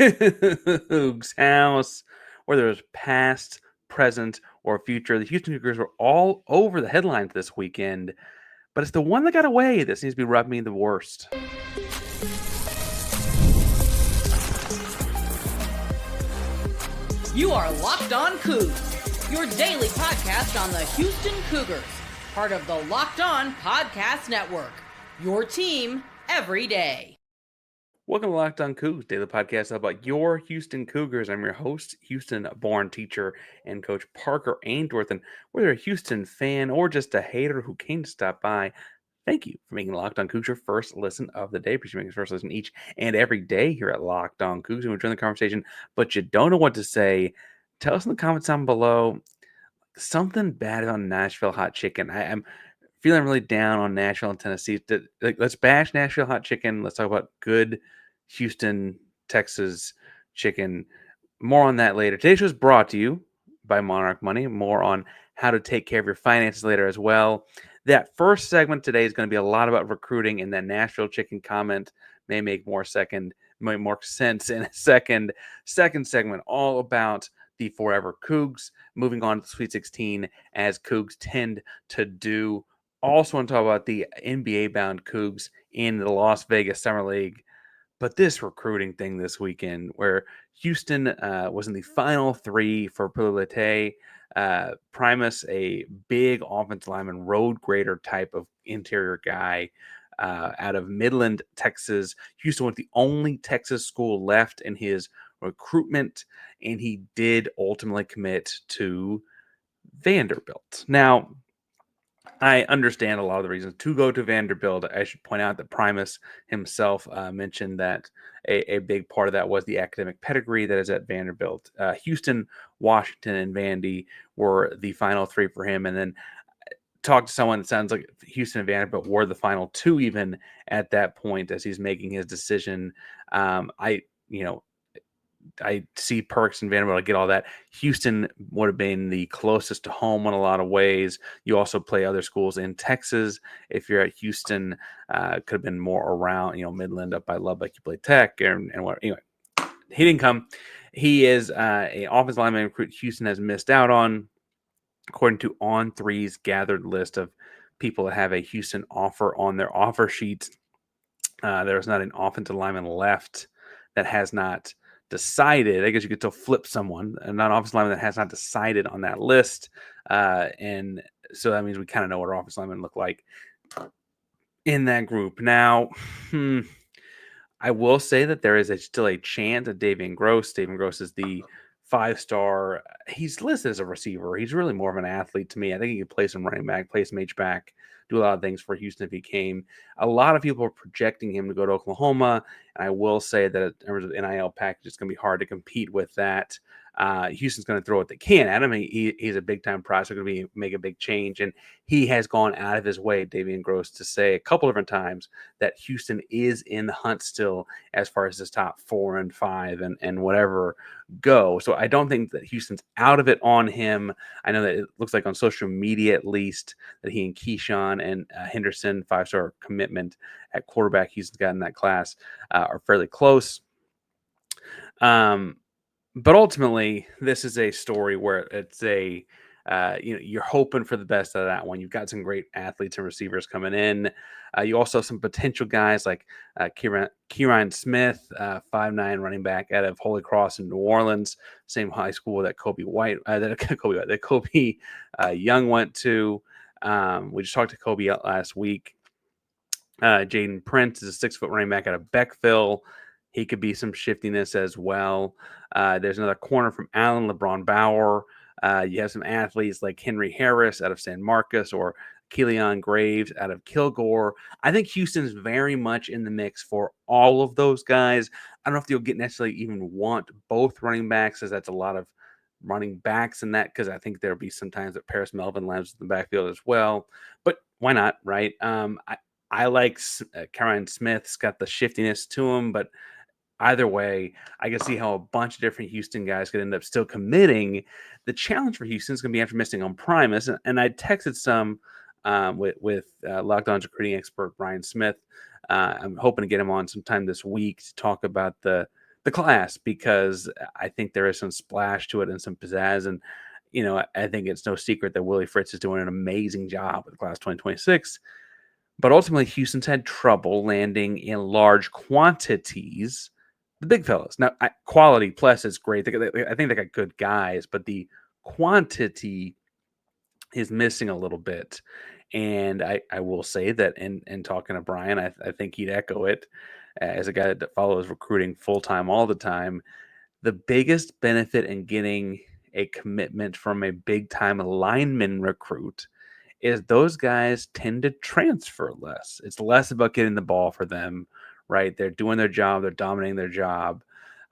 Cougs house, whether it's past, present, or future. The Houston Cougars were all over the headlines this weekend, but it's the one that got away that seems to be rubbing me the worst. You are Locked On Cougs, your daily podcast on the Houston Cougars, part of the Locked On Podcast Network, your team every day. Welcome to Locked On Cougs, daily podcast about your Houston Cougars. I'm your host, Houston-born teacher and coach Parker Ainsworth. And whether you're a Houston fan or just a hater who came to stop by, thank you for making Locked On Cougs your first listen of the day. Appreciate making your first listen each and every day here at Locked On Cougs. And we're join the conversation, but you don't know what to say. Tell us in the comments down below something bad about Nashville hot chicken. I'm feeling really down on Nashville and Tennessee. Let's bash Nashville hot chicken. Let's talk about good Houston, Texas chicken. More on that later. Today's show is brought to you by Monarch Money. More on how to take care of your finances later as well. That first segment today is going to be a lot about recruiting, and that Nashville chicken comment may make more sense in a second. Second segment, all about the Forever Cougs, moving on to the Sweet 16 as Cougs tend to do. Also want to talk about the NBA-bound Cougs in the Las Vegas Summer League. But this recruiting thing this weekend, where Houston was in the final three for Pulelei'ite Primus, a big offensive lineman, road grader type of interior guy out of Midland, Texas. Houston was the only Texas school left in his recruitment, and he did ultimately commit to Vanderbilt. Now, I understand a lot of the reasons to go to Vanderbilt. I should point out that Primus himself mentioned that a big part of that was the academic pedigree that is at Vanderbilt. Houston, Washington, and Vandy were the final three for him. And then talk to someone that sounds like Houston and Vanderbilt were the final two even at that point as he's making his decision. I see perks in Vanderbilt. I get all that. Houston would have been the closest to home in a lot of ways. You also play other schools in Texas. If you're at Houston, could have been more around, Midland up by Lubbock. You play Tech and what. Anyway, he didn't come. He is an offensive lineman recruit Houston has missed out on, according to On3's gathered list of people that have a Houston offer on their offer sheets. There's not an offensive lineman left that has not decided. I guess you could still flip someone, a non-offensive lineman that has not decided on that list. And so that means we kind of know what our offensive linemen look like in that group. Now, I will say that there is still a chance at Davian Groce. Davian Groce is the 5-star. He's listed as a receiver. He's really more of an athlete to me. I think he could play some running back, play some H-back, do a lot of things for Houston if he came. A lot of people are projecting him to go to Oklahoma, and I will say that in terms of NIL package, it's going to be hard to compete with that. Houston's going to throw what they can at him. He's a big-time prospect, going to make a big change, and he has gone out of his way, Davian Groce, to say a couple different times that Houston is in the hunt still as far as his top 4 and 5 and whatever go. So I don't think that Houston's out of it on him. I know that it looks like on social media, at least, that he and Keyshawn and Henderson, 5-star commitment at quarterback Houston's got in that class, are fairly close. But ultimately, this is a story where it's you're hoping for the best out of that one. You've got some great athletes and receivers coming in. You also have some potential guys like Kieran Smith, 5'9" running back out of Holy Cross in New Orleans, same high school that Kobe Young went to. We just talked to Kobe last week. Jaden Prince is a 6-foot running back out of Beckville. He could be some shiftiness as well. There's another corner from Allen, LeBron Bauer. You have some athletes like Henry Harris out of San Marcos or Keelan Graves out of Kilgore. I think Houston's very much in the mix for all of those guys. I don't know if they'll necessarily even want both running backs, as that's a lot of running backs in that, because I think there'll be some times that Paris Melvin lands in the backfield as well. But why not, right? I like Kieran Smith's got the shiftiness to him, but either way, I can see how a bunch of different Houston guys could end up still committing. The challenge for Houston is going to be after missing on Primus, and I texted some with Locked On's recruiting expert Brian Smith. I'm hoping to get him on sometime this week to talk about the the class, because I think there is some splash to it and some pizzazz. And, I think it's no secret that Willie Fritz is doing an amazing job with the class 2026. But ultimately, Houston's had trouble landing in large quantities the big fellas. Now, quality plus is great. I think they got good guys, but the quantity is missing a little bit. And I will say that in talking to Brian, I think he'd echo it as a guy that follows recruiting full time all the time. The biggest benefit in getting a commitment from a big time lineman recruit is those guys tend to transfer less. It's less about getting the ball for them, right? They're doing their job, they're dominating their job,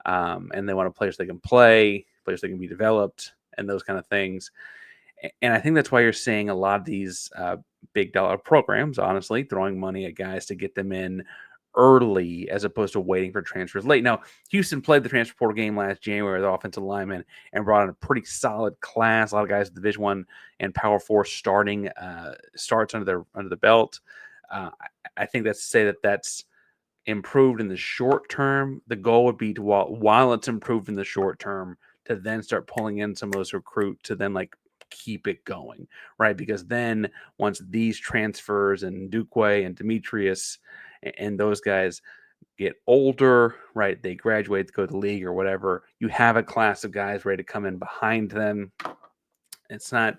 and they want a place they can play, players they can be developed, and those kind of things. And I think that's why you're seeing a lot of these big dollar programs, honestly, throwing money at guys to get them in early as opposed to waiting for transfers late. Now, Houston played the transfer portal game last January with offensive linemen and brought in a pretty solid class. A lot of guys at Division One and Power Four starting starts under the belt. I think that's to say that that's improved in the short term. The goal would be to while it's improved in the short term to then start pulling in some of those recruits to then keep it going, right? Because then once these transfers and Duque and Demetrius and those guys get older, right? They graduate to go to the league or whatever. You have a class of guys ready to come in behind them. It's not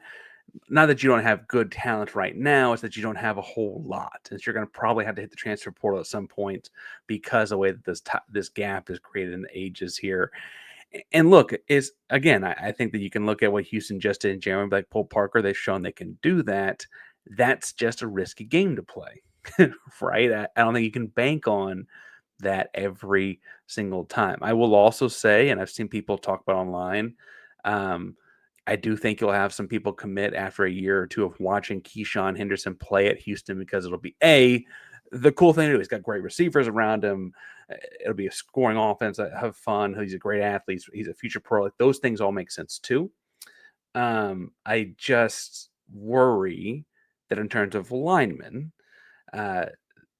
that you don't have good talent right now, it's that you don't have a whole lot. And you're going to probably have to hit the transfer portal at some point because of the way that this gap is created in the ages here. And look, is again, I think that you can look at what Houston just did in January, like Paul Parker, they've shown they can do that. That's just a risky game to play, right? I don't think you can bank on that every single time. I will also say, and I've seen people talk about online, um, I do think you'll have some people commit after a year or two of watching Keyshawn Henderson play at Houston because it'll be the cool thing to do. He's got great receivers around him. It'll be a scoring offense. Have fun. He's a great athlete. He's a future pro. Those things all make sense too. I just worry that in terms of linemen,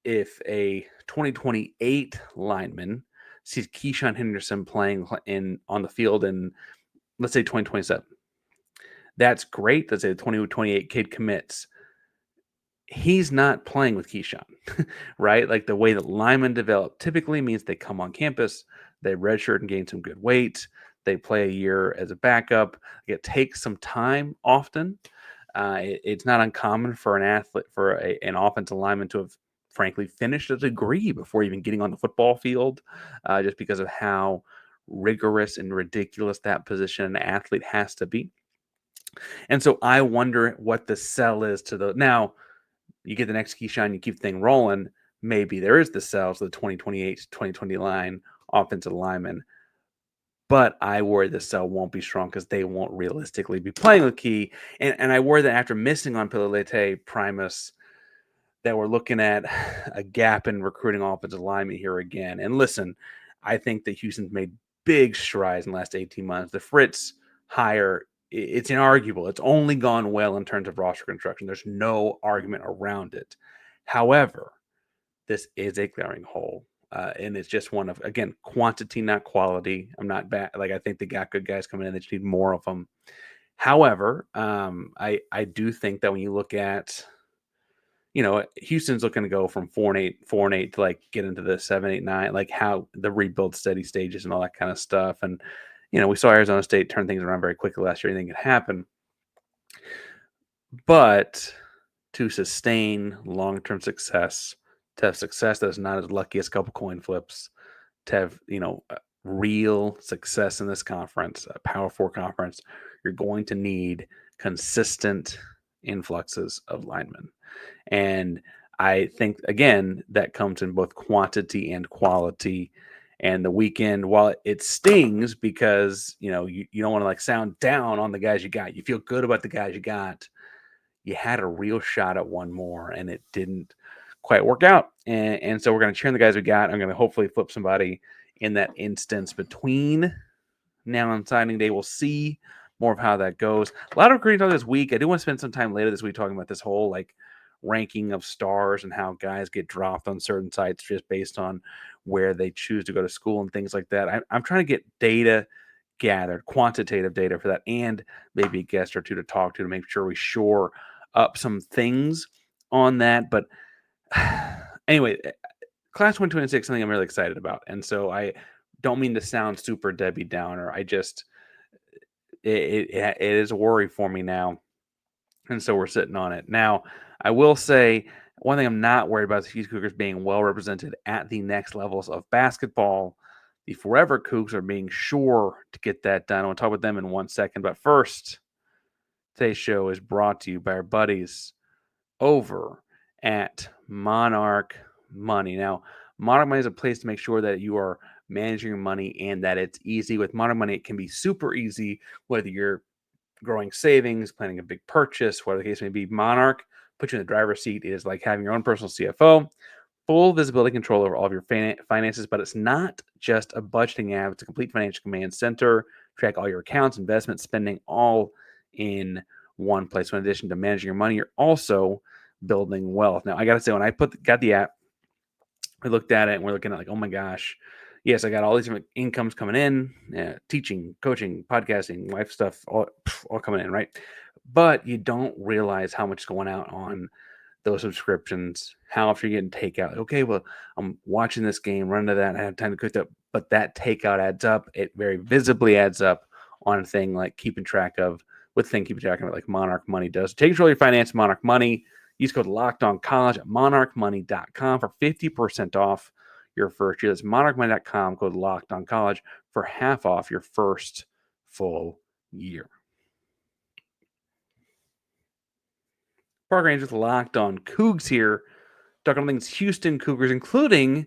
if a 2028 lineman sees Keyshawn Henderson playing on the field in, let's say, 2027, that's great. Let's say the 2028 kid commits. He's not playing with Keyshawn, right? Like the way that linemen develop typically means they come on campus, they redshirt and gain some good weight, they play a year as a backup. It takes some time often. It's not uncommon for an athlete, for an offensive lineman to have frankly finished a degree before even getting on the football field, just because of how rigorous and ridiculous that position an athlete has to be. And so I wonder what the sell is to the now. You get the next Keyshawn, you keep the thing rolling. Maybe there is the sell to the 2028, 2020 line offensive lineman. But I worry the sell won't be strong because they won't realistically be playing with Key. And I worry that after missing on Pulelei'ite Primus, that we're looking at a gap in recruiting offensive linemen here again. And listen, I think that Houston's made big strides in the last 18 months. The Fritz hire, it's inarguable. It's only gone well in terms of roster construction. There's no argument around it. However, this is a glaring hole. And it's just one of, again, quantity, not quality. I'm not bad. I think they got good guys coming in. They just need more of them. However, I do think that when you look at, Houston's looking to go from 4-8 to get into the 7-8-9, how the rebuild steady stages and all that kind of stuff. And, we saw Arizona State turn things around very quickly last year. Anything could happen. But to sustain long-term success, to have success that's not as lucky as a couple coin flips, to have, real success in this conference, a Power Four conference, you're going to need consistent influxes of linemen. And I think, again, that comes in both quantity and quality. And the weekend, while it stings because, you don't want to sound down on the guys you got. You feel good about the guys you got. You had a real shot at one more, and it didn't quite work out. And so we're going to cheer the guys we got. I'm going to hopefully flip somebody in that instance between now and signing day. We'll see more of how that goes. A lot of recruiting talk this week. I do want to spend some time later this week talking about this whole ranking of stars and how guys get dropped on certain sites just based on where they choose to go to school and things like that. I'm trying to get data gathered, quantitative data for that, and maybe a guest or two to talk to make sure we shore up some things on that. But anyway, class 2026 something I'm really excited about, and so I don't mean to sound super Debbie Downer. I just it is a worry for me now, and so we're sitting on it now. I will say one thing I'm not worried about is the Houston Cougars being well represented at the next levels of basketball. The Forever Cougs are being sure to get that done. I want to talk about them in 1 second, but first, today's show is brought to you by our buddies over at Monarch Money. Now, Monarch Money is a place to make sure that you are managing your money and that it's easy. With Monarch Money, it can be super easy, whether you're growing savings, planning a big purchase, whatever the case may be. Monarch puts you in the driver's seat. It is like having your own personal CFO, full visibility control over all of your finances, but it's not just a budgeting app. It's a complete financial command center. Track all your accounts, investments, spending, all in one place. So in addition to managing your money, you're also building wealth. Now, I got to say, when I got the app, we looked at it and we're looking at like, oh my gosh, yes, I got all these different incomes coming in, teaching, coaching, podcasting, life stuff, all coming in, right? But you don't realize how much is going out on those subscriptions, how often you're getting takeout. Okay, well, I'm watching this game, run to that, I have time to cook up, but that takeout adds up. It very visibly adds up on a thing like keeping track of it like Monarch Money does. Take control of your finance, Monarch Money. Use code LOCKEDONCollege at monarchmoney.com for 50% off your first year. That's monarchmoney.com, code LOCKEDONCollege for half off your first full year. Parker Ainsworth with Locked On Cougs here, talking all things Houston Cougars, including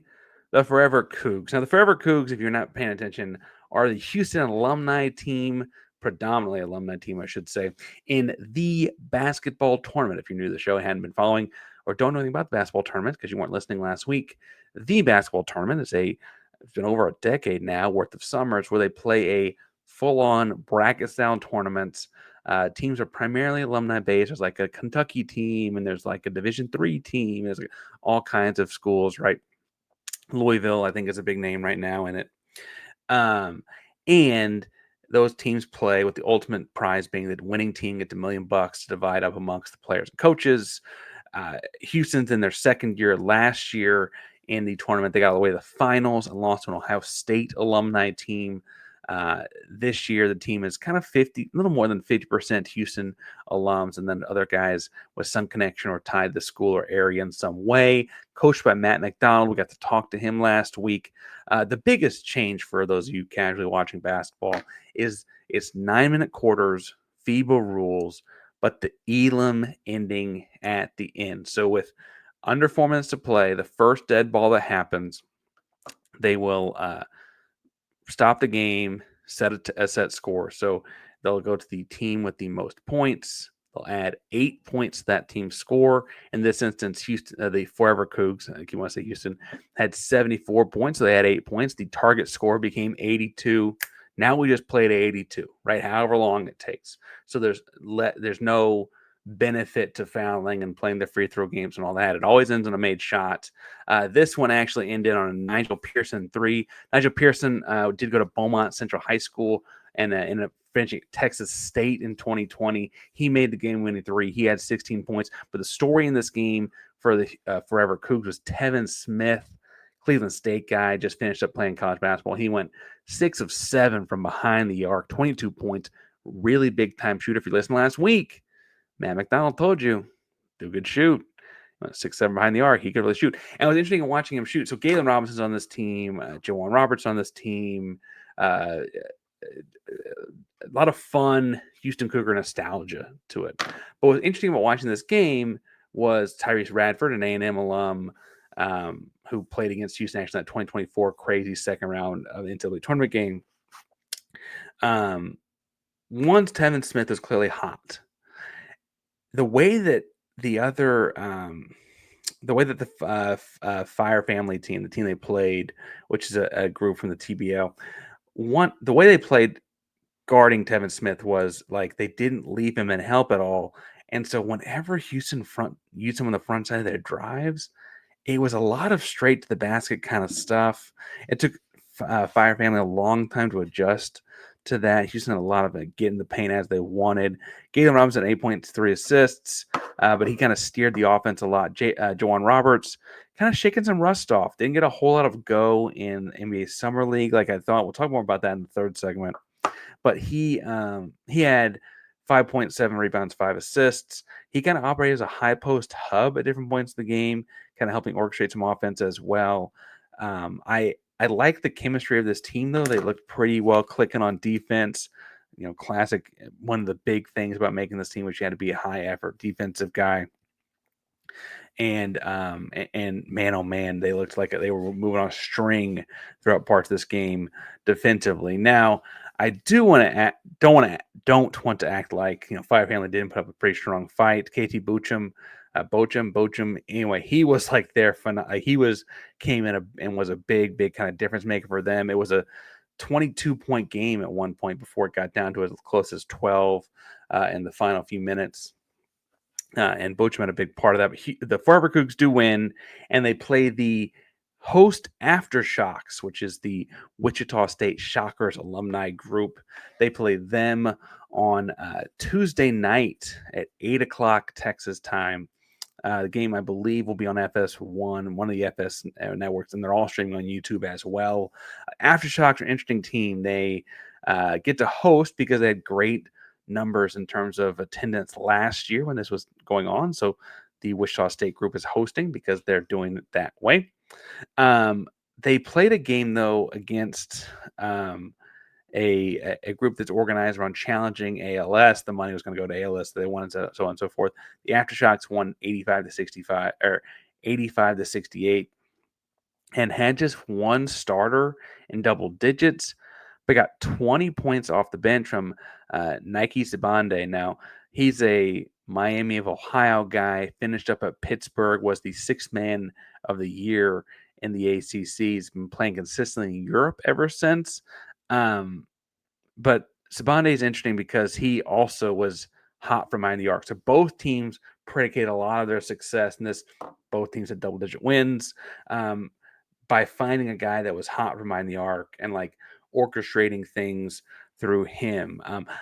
the Forever Cougs. Now, the Forever Cougs, if you're not paying attention, are the Houston alumni team, predominantly alumni team, I should say, in the basketball tournament. If you're new to the show and hadn't been following or don't know anything about the basketball tournament because you weren't listening last week, the basketball tournament is it's been over a decade now worth of summers where they play a full-on bracket-style tournament. Teams are primarily alumni based. There's like a Kentucky team, and there's like a Division III team. There's like all kinds of schools, right? Louisville, I think, is a big name right now in it. And those teams play with the ultimate prize being that winning team gets $1 million to divide up amongst the players and coaches. Houston's in their second year. Last year in the tournament, they got all the way to the finals and lost to an Ohio State alumni team. This year, the team is kind of a little more than 50% Houston alums, and then other guys with some connection or tied to the school or area in some way. Coached by Matt McDonald. We got to talk to him last week. The biggest change for those of you casually watching basketball is it's 9-minute quarters, FIBA rules, but the elim ending at the end. So with under 4 minutes to play, the first dead ball that happens, they will stop the game, set a set score. So they'll go to the team with the most points. They'll add 8 points to that team's score. In this instance, Houston, the Forever Cougs, if you want to say Houston, had 74 points. So they had 8 points. The target score became 82. Now we just play to 82, right? However long it takes. So there's no benefit to fouling and playing the free throw games and all that. It always ends on a made shot. This one actually ended on a Nigel Pearson 3. Nigel Pearson did go to Beaumont Central High School and ended up finishing Texas State in 2020. He made the game-winning 3. He had 16 points. But the story in this game for the Forever Cougs was Tevin Smith, Cleveland State guy, just finished up playing college basketball. He went 6 of 7 from behind the arc, 22 points. Really big-time shooter. If you listened last week, Matt McDonald told you, do a good shoot. 6'7" behind the arc, he could really shoot. And it was interesting watching him shoot. So Galen Robinson's on this team, Jawan Roberts on this team. A lot of fun Houston Cougar nostalgia to it. But what's interesting about watching this game was Tyrese Radford, an A&M alum, who played against Houston actually in that 2024 crazy second round of the NCAA tournament game. Once Tevin Smith is clearly hot, the way that the Fire Family team, the team they played, which is a group from the TBL, the way they played guarding Tevin Smith was like they didn't leave him in help at all, And so whenever Houston used him on the front side of their drives, it was a lot of straight to the basket kind of stuff. It took Fire Family a long time to adjust to that. Houston had a lot of it getting the paint as they wanted. Galen Robinson, 8 points, 3 assists, but he kind of steered the offense a lot. Jawan Roberts kind of shaking some rust off. Didn't get a whole lot of go in NBA Summer League like I thought. We'll talk more about that in the third segment. But he had 5.7 rebounds, 5 assists. He kind of operated as a high post hub at different points of the game, kind of helping orchestrate some offense as well. I like the chemistry of this team, though. They looked pretty well clicking on defense. Classic. One of the big things about making this team was you had to be a high effort defensive guy. And man, oh man, they looked like they were moving on a string throughout parts of this game defensively. Now, I don't want to act like Fire Family didn't put up a pretty strong fight. KT Bochum. Anyway, he was like there for came in and was a big kind of difference maker for them. It was a 22-point game at one point before it got down to as close as 12 in the final few minutes. And Bochum had a big part of that. But the Forever Cougs do win, and they play the host Aftershocks, which is the Wichita State Shockers alumni group. They play them on Tuesday night at 8 o'clock Texas time. The game, I believe, will be on FS1, one of the FS networks, and they're all streaming on YouTube as well. Aftershocks are an interesting team. They get to host because they had great numbers in terms of attendance last year when this was going on. So the Wichita State group is hosting because they're doing it that way. They played a game, though, against a group that's organized around challenging ALS. The money was going to go to ALS. So they won, so on and so forth. The Aftershocks won 85-65 or 85-68 and had just one starter in double digits, but got 20 points off the bench from Nike Sibande. Now, he's a Miami of Ohio guy, finished up at Pittsburgh, was the sixth man of the year in the ACC. He's been playing consistently in Europe ever since. But Sibande is interesting because he also was hot from behind the arc. So both teams predicate a lot of their success in this. Both teams had double-digit wins by finding a guy that was hot from behind the arc and like orchestrating things through him.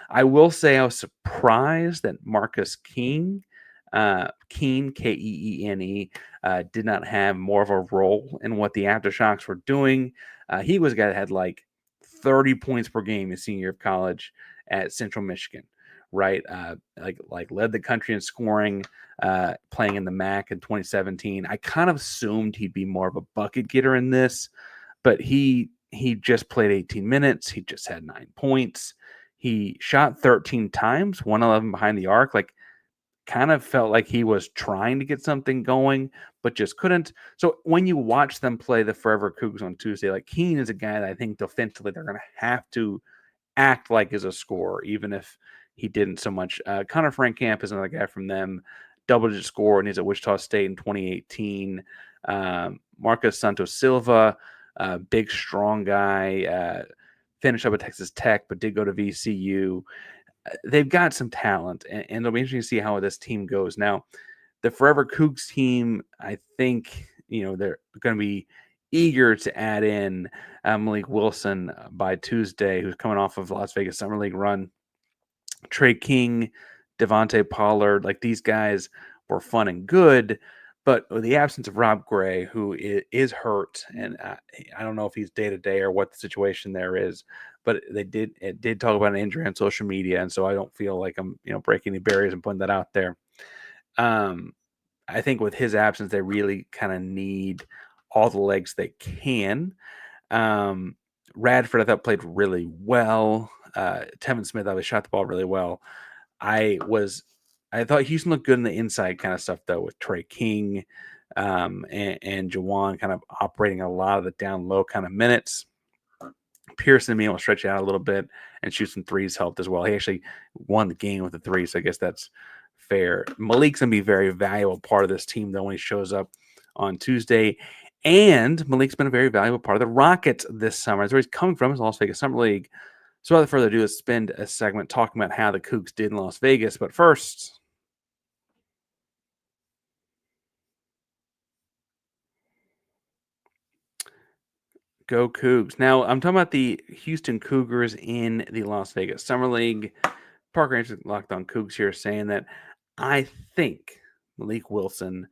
I will say I was surprised that Marcus Keene, Keene, did not have more of a role in what the Aftershocks were doing. He was a guy that had like 30 points per game his senior year of college at Central Michigan, right? Like led the country in scoring, playing in the MAC in 2017. I kind of assumed he'd be more of a bucket getter in this, but he just played 18 minutes. He just had 9 points. He shot 13 times, 111 behind the arc. Like, kind of felt like he was trying to get something going, but just couldn't. So when you watch them play the Forever Cougs on Tuesday, like Keene is a guy that I think defensively they're going to have to act like is a scorer, even if he didn't so much. Connor Frankamp is another guy from them, double-digit scorer, and he's at Wichita State in 2018. Marcus Santos Silva, big, strong guy, finished up at Texas Tech, but did go to VCU. They've got some talent, and it'll be interesting to see how this team goes. Now, the Forever Cougs team, I think, they're going to be eager to add in Malik Wilson by Tuesday, who's coming off of the Las Vegas Summer League run. Trey King, Devontae Pollard, like these guys were fun and good, but with the absence of Rob Gray, who is hurt, and I don't know if he's day-to-day or what the situation there is, but it did talk about an injury on social media, and so I don't feel like I'm breaking any barriers and putting that out there. I think with his absence, they really kind of need all the legs they can. Radford, I thought, played really well. Tevin Smith, I shot the ball really well. I thought Houston looked good in the inside kind of stuff, though, with Trey King and Jawan kind of operating a lot of the down low kind of minutes. Pearson being able to stretch it out a little bit and shoot some threes helped as well. He actually won the game with the three, so I guess that's fair. Malik's going to be a very valuable part of this team, though, when he shows up on Tuesday. And Malik's been a very valuable part of the Rockets this summer. That's where he's coming from, is Las Vegas Summer League. So without further ado, let's spend a segment talking about how the Cougs did in Las Vegas. But first, Go Cougs. Now, I'm talking about the Houston Cougars in the Las Vegas Summer League. Parker Anderson locked on Cougs here saying that I think Malik Wilson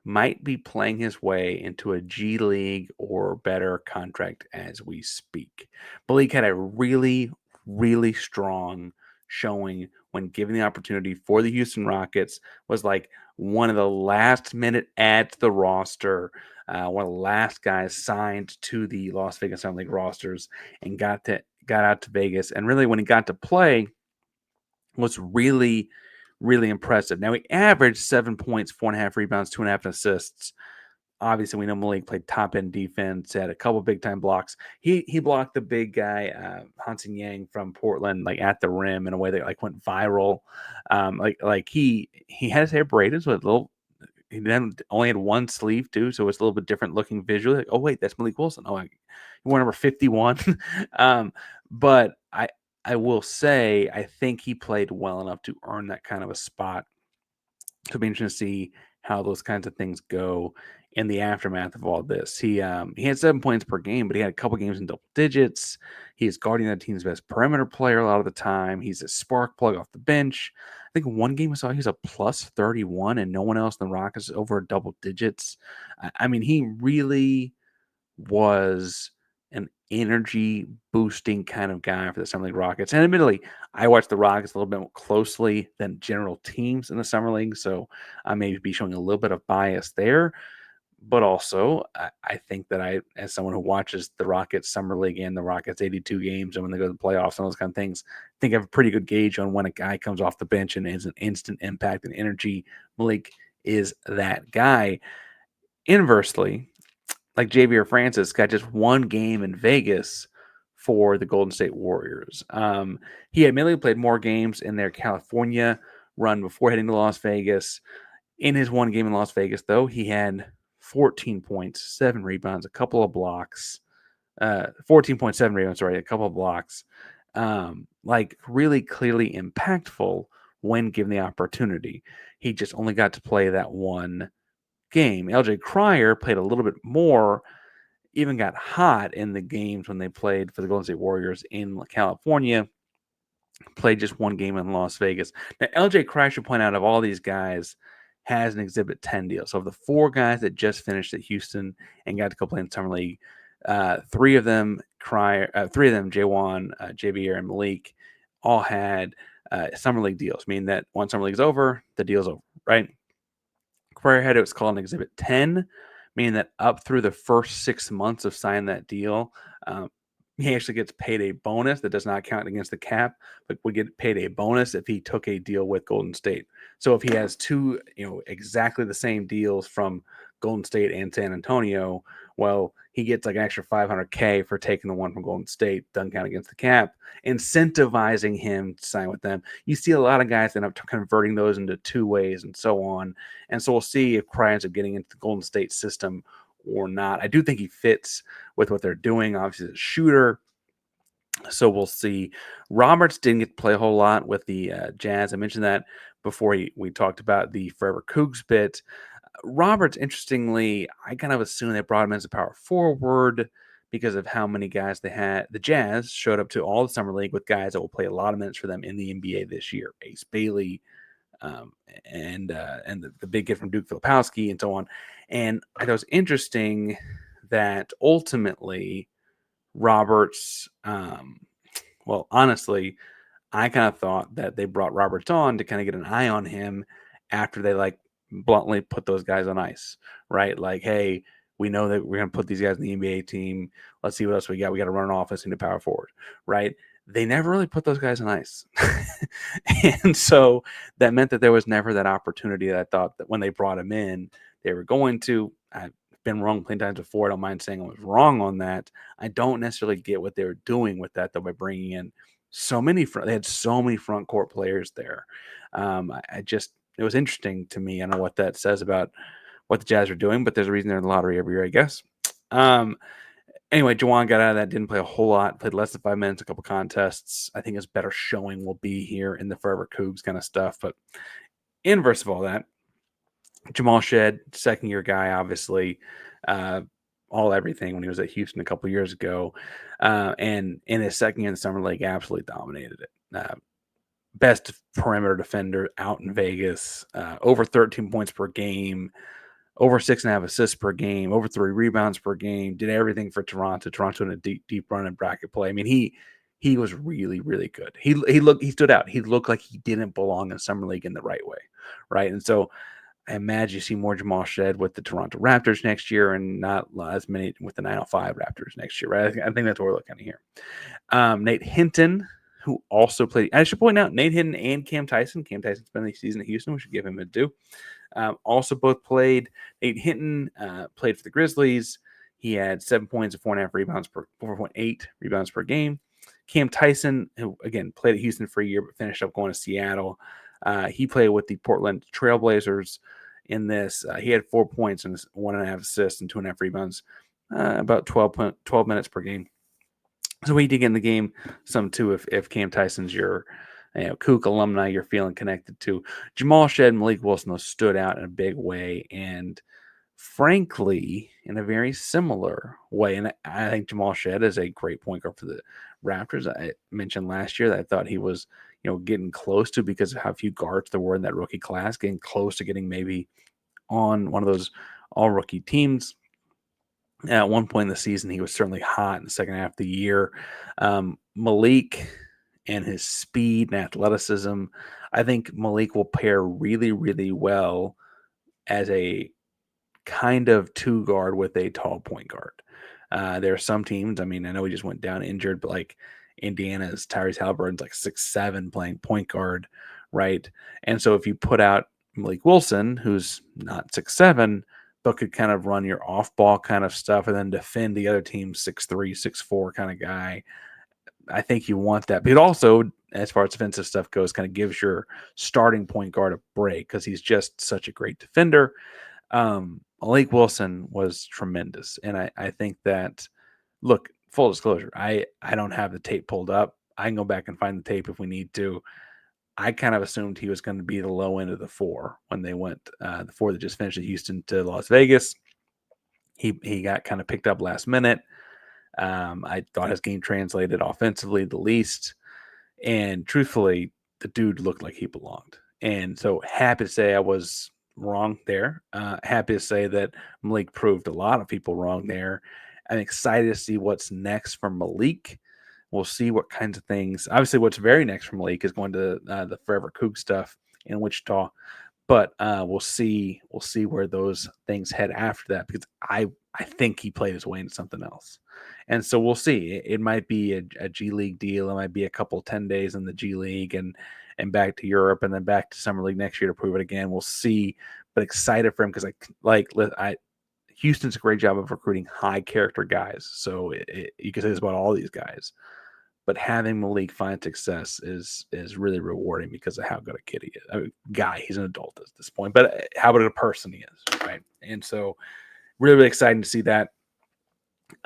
might be playing his way into a G League or better contract as we speak. Malik had a really, really strong showing when given the opportunity for the Houston Rockets, was like one of the last minute adds to the roster, one of the last guys signed to the Las Vegas Summer League rosters, and got out to Vegas. And really, when he got to play, was really, really impressive. Now, he averaged 7 points, 4.5 rebounds, 2.5 assists. Obviously, we know Malik played top end defense, had a couple big time blocks. He blocked the big guy, Hansen Yang from Portland, like at the rim in a way that like went viral. Like he had his hair braided, so a little. He then only had one sleeve too, so it's a little bit different looking visually. Like, oh wait, that's Malik Wilson. Oh, he wore number 51. But I will say I think he played well enough to earn that kind of a spot. It'll be interesting to see how those kinds of things go in the aftermath of all this. He had 7 points per game, but he had a couple games in double digits. He is guarding the team's best perimeter player a lot of the time. He's a spark plug off the bench. I think one game I saw he was a plus 31, and no one else in the Rockets is over double digits. I mean, he really was an energy boosting kind of guy for the Summer League Rockets. And admittedly, I watched the Rockets a little bit more closely than general teams in the Summer League, so I may be showing a little bit of bias there. But also, I think that as someone who watches the Rockets Summer League and the Rockets 82 games and when they go to the playoffs and those kind of things, I think I have a pretty good gauge on when a guy comes off the bench and is an instant impact and energy. Malik is that guy. Inversely, like Javier Francis got just one game in Vegas for the Golden State Warriors. He admittedly played more games in their California run before heading to Las Vegas. In his one game in Las Vegas, though, he had 14 points, 7 rebounds, a couple of blocks. 14.7 rebounds, sorry, a couple of blocks. Like really clearly impactful when given the opportunity. He just only got to play that one game. LJ Cryer played a little bit more, even got hot in the games when they played for the Golden State Warriors in California. Played just one game in Las Vegas. Now, LJ Cryer, should point out, of all these guys, has an Exhibit 10 deal. So of the 4 guys that just finished at Houston and got to go play in Summer League, 3 of them, Jaywan, Javier, and Malik, all had Summer League deals, meaning that once Summer League is over, the deal's over, right? Cryer had what's called an Exhibit 10, meaning that up through the first 6 months of signing that deal, he actually gets paid a bonus that does not count against the cap, but would get paid a bonus if he took a deal with Golden State. So if he has 2, exactly the same deals from Golden State and San Antonio, well, he gets like an extra $500K for taking the one from Golden State, doesn't count against the cap, incentivizing him to sign with them. You see a lot of guys end up converting those into 2 ways and so on. And so we'll see if Cryer ends up getting into the Golden State system or not. I do think he fits with what they're doing. Obviously, he's a shooter, so we'll see. Roberts didn't get to play a whole lot with the Jazz. I mentioned that before we talked about the Forever Cougs bit. Roberts, interestingly, I kind of assumed they brought him as a power forward because of how many guys they had. The Jazz showed up to all the Summer League with guys that will play a lot of minutes for them in the NBA this year. Ace Bailey, and the big kid from Duke, Filipowski, and so on. And I thought it was interesting that ultimately Roberts, well, honestly, I kind of thought that they brought Roberts on to kind of get an eye on him after they like bluntly put those guys on ice, right? Like, hey, we know that we're going to put these guys in the NBA team. Let's see what else we got. We got to run an offense into power forward, right? They never really put those guys on ice. And so that meant that there was never that opportunity that I thought that when they brought him in, they were going to. I've been wrong plenty times before. I don't mind saying I was wrong on that. I don't necessarily get what they were doing with that, though, by bringing in they had so many front court players there. It was interesting to me. I don't know what that says about what the Jazz are doing, but there's a reason they're in the lottery every year, I guess. Anyway, Jawan got out of that, didn't play a whole lot, played less than 5 minutes, a couple contests. I think his better showing will be here in the Forever Cougs kind of stuff. But inverse of all that, Jamal Shead, second-year guy, obviously. all everything when he was at Houston a couple years ago. And in his second year in the Summer League, absolutely dominated it. Best perimeter defender out in Vegas, over 13 points per game, over 6.5 assists per game, over 3 rebounds per game, did everything for Toronto. Toronto in a deep run in bracket play. I mean, he was really, really good. He stood out. He looked like he didn't belong in Summer League in the right way, right? And so I imagine you see more Jamal Shead with the Toronto Raptors next year, and not as many with the 905 Raptors next year, right? I think that's what we're looking at here. Nate Hinton, who also played. I should point out Nate Hinton and Cam Tyson. Cam Tyson's been in the season at Houston. We should give him a due. Also both played. Nate Hinton played for the Grizzlies. He had 7 points and 4.5 rebounds 4.8 rebounds per game. Cam Tyson, who again played at Houston for a year but finished up going to Seattle. He played with the Portland Trailblazers in this. He had 4 points and 1.5 assists and 2.5 rebounds, about 12 minutes per game. So he did get in the game some too. If Cam Tyson's your Coug alumni you're feeling connected to. Jamal Shead and Malik Wilson stood out in a big way, and frankly, in a very similar way. And I think Jamal Shead is a great point guard for the Raptors. I mentioned last year that I thought he was, getting close to, because of how few guards there were in that rookie class, getting close to getting maybe on one of those all rookie teams. At one point in the season, he was certainly hot in the second half of the year. Malik and his speed and athleticism, I think Malik will pair really, really well as a kind of two guard with a tall point guard. There are some teams, I mean, I know he just went down injured, but like Indiana's Tyrese Halliburton's like 6'7" playing point guard, right? And so if you put out Malik Wilson, who's not 6'7", but could kind of run your off-ball kind of stuff and then defend the other team's 6'3", 6'4" kind of guy, I think you want that. But it also, as far as defensive stuff goes, kind of gives your starting point guard a break because he's just such a great defender. Malik Wilson was tremendous. And I think that, look, full disclosure, I don't have the tape pulled up. I can go back and find the tape if we need to. I kind of assumed he was going to be the low end of the 4 when they went, the 4 that just finished at Houston to Las Vegas. He got kind of picked up last minute. I thought his game translated offensively the least. And truthfully, the dude looked like he belonged. And so happy to say I was wrong there. Happy to say that Malik proved a lot of people wrong there. I'm excited to see what's next for Malik. We'll see what kinds of things. Obviously, what's very next for Malik is going to the Forever Cougs stuff in Wichita. But we'll see where those things head after that, because I think he played his way into something else. And so we'll see. It might be a G League deal. It might be a couple 10 days in the G League and back to Europe and then back to Summer League next year to prove it again. We'll see. But excited for him because Houston's a great job of recruiting high character guys. So you can say this about all these guys. But having Malik find success is really rewarding because of how good a kid he is. I mean, he's an adult at this point, but how good a person he is, right? And so really, really exciting to see that.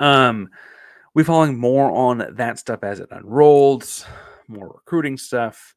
We're following more on that stuff as it unrolls, more recruiting stuff.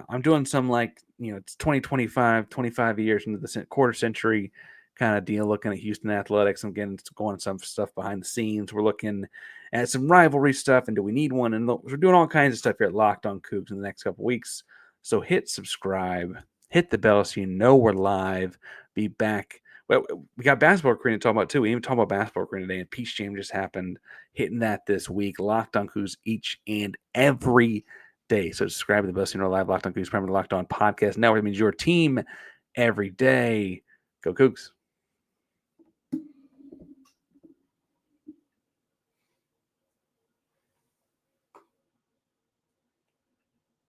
I'm doing some it's 2025, 25 years into the quarter century kind of deal, looking at Houston athletics. I'm getting going some stuff behind the scenes. We're looking at some rivalry stuff, and do we need one? And we're doing all kinds of stuff here at Locked On Cougs in the next couple weeks. So hit subscribe, hit the bell so you know we're live. Be back. Well, we got basketball recruiting to talk about too. We even talked about basketball recruiting today, and Peach Jam just happened. Hitting that this week. Locked On Cougs each and every day. So subscribe to the bell so you know live. Locked On Cougs, the Locked On Podcast Network. It means your team every day. Go Cougs.